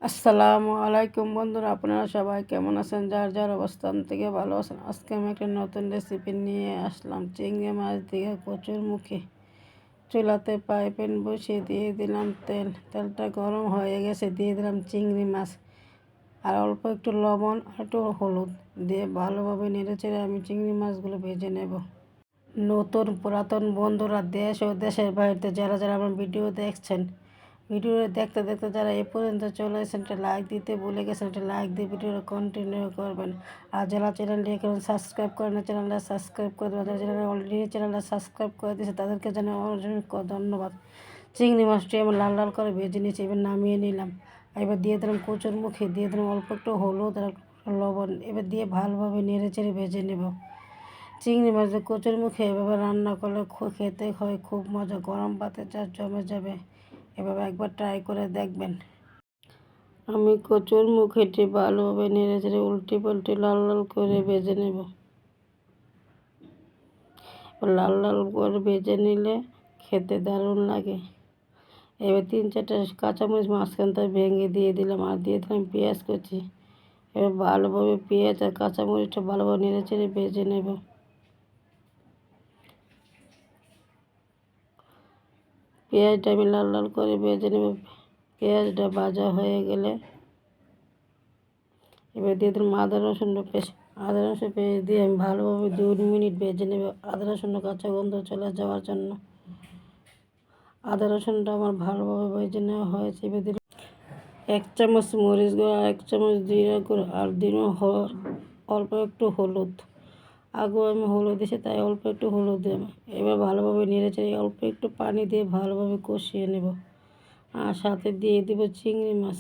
আসসালামু আলাইকুম বন্ধুরা, আপনারা সবাই কেমন আছেন? যার যার অবস্থান থেকে ভালো আছেন। আজকে আমি একটা নতুন রেসিপি নিয়ে আসলাম। চিংড়ি মাছ দিয়ে কচুর মুখে। চুলাতে প্যান বসিয়ে দিয়ে দিলাম তেলটা গরম হয়ে গেছে, দিয়ে দিলাম চিংড়ি মাছ আর অল্প একটু লবণ আর একটু হলুদ দিয়ে ভালোভাবে নেড়েচেড়ে আমি চিংড়ি মাছগুলো ভেজে নেব। নতুন পুরাতন বন্ধুরা, দেশ ও দেশের বাইরে যারা যারা আমার ভিডিও দেখছেন, ভিডিও দেখতে দেখতে যারা এ পর্যন্ত চলে এসেছেন, একটা লাইক দিতে ভুলে গেছেন, একটা লাইক দিয়ে ভিডিওটা কন্টিনিউ করবেন। আর যারা চ্যানেলটি এখন সাবস্ক্রাইব করেন, চ্যানেলটা সাবস্ক্রাইব করে দেবেন। যারা অলরেডি চ্যানেলটা সাবস্ক্রাইব করে দিয়েছে তাদেরকে জানাই অসংখ্য ধন্যবাদ। চিংড়ি মাছটি আমি লাল লাল করে ভেজে নিয়েছি, এবার নামিয়ে নিলাম। এবার দিয়ে দিলাম কচুর মুখে, দিয়ে দিলাম অল্প একটু হলুদ আর লবণ। এবার দিয়ে ভালোভাবে নেড়ে চেড়ে ভেজে নেব। চিংড়ি মাছ কচুর মুখে এভাবে রান্না করলে খেতে হয় খুব মজা, গরম ভাতে যা জমে যাবে। এভাবে একবার ট্রাই করে দেখবেন। আমি কচুর মুখেটি ভালোভাবে নেড়ে চেড়ে উল্টে পাল্টে লাল লাল করে ভেজে নেব। লাল লাল করে ভেজে নিলে খেতে দারুণ লাগে। এবার 3-4টা কাঁচামরিচ মাঝখান থেকে ভেঙে দিয়ে দিলাম আর দিয়ে দিলাম পেঁয়াজ কুচি। এবার ভালোভাবে পেঁয়াজ আর কাঁচামরিচটা ভালোভাবে নেড়ে চেড়ে ভেজে নেব। পেঁয়াজটা আমি লাল লাল করে ভেজে নেব। পেঁয়াজটা ভাজা হয়ে গেলে এবার দিয়ে দিলাম আদা রসুন পেস্ট। আদা রসুন পেস্ট দিয়ে আমি ভালোভাবে 2 মিনিট ভেজে নেব, আদা রসুন কাঁচা গন্ধ চলে যাওয়ার জন্য। আদা রসুনটা আমার ভালোভাবে ভেজে নেওয়া হয়েছে। এবার দিলাম 1 চামচ মরিচ গুঁড়ো আর 1 চামচ জিরা গুঁড়ো আর দিলাম অল্প একটু হলুদ। আগেও আমি হলুদ দিয়েছি, তাই অল্প একটু হলুদ দেব। এবার ভালোভাবে নেড়ে চেড়ে অল্প একটু পানি দিয়ে ভালোভাবে কষিয়ে নেব আর সাথে দিয়ে দেব চিংড়ি মাছ।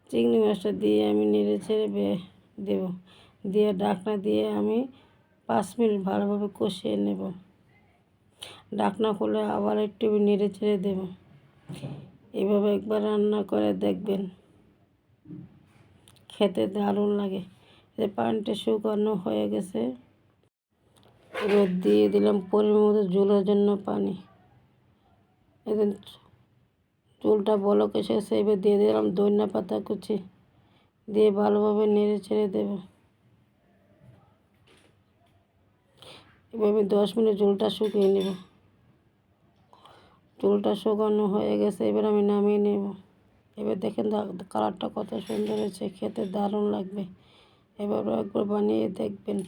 চিংড়ি মাছটা দিয়ে আমি নেড়ে ছেড়ে দেব, দিয়ে ঢাকনা দিয়ে আমি 5 মিনিট ভালোভাবে কষিয়ে নেব। ঢাকনা খুলে আবার একটু নেড়ে ছেড়ে দেব। এভাবে একবার রান্না করে দেখবেন, খেতে দারুণ লাগে। পানিটা শুকানো হয়ে গেছে, এবার দিয়ে দিলাম পরিমাণ মতো ঝোলের জন্য পানি। এবার ঝোলটা বলক এসেছে, এবার দিয়ে দিলাম ধনিয়া পাতা কুচি, দিয়ে ভালোভাবে নেড়ে ছেড়ে দেব। এবার আমি 10 মিনিট ঝোলটা শুকিয়ে নেব। ঝোলটা শুকানো হয়ে গেছে, এবার আমি নামিয়ে নেব। এবার দেখেন কালারটা কত সুন্দর হয়েছে, খেতে দারুণ লাগবে। এবার একবার বানিয়ে দেখবেন।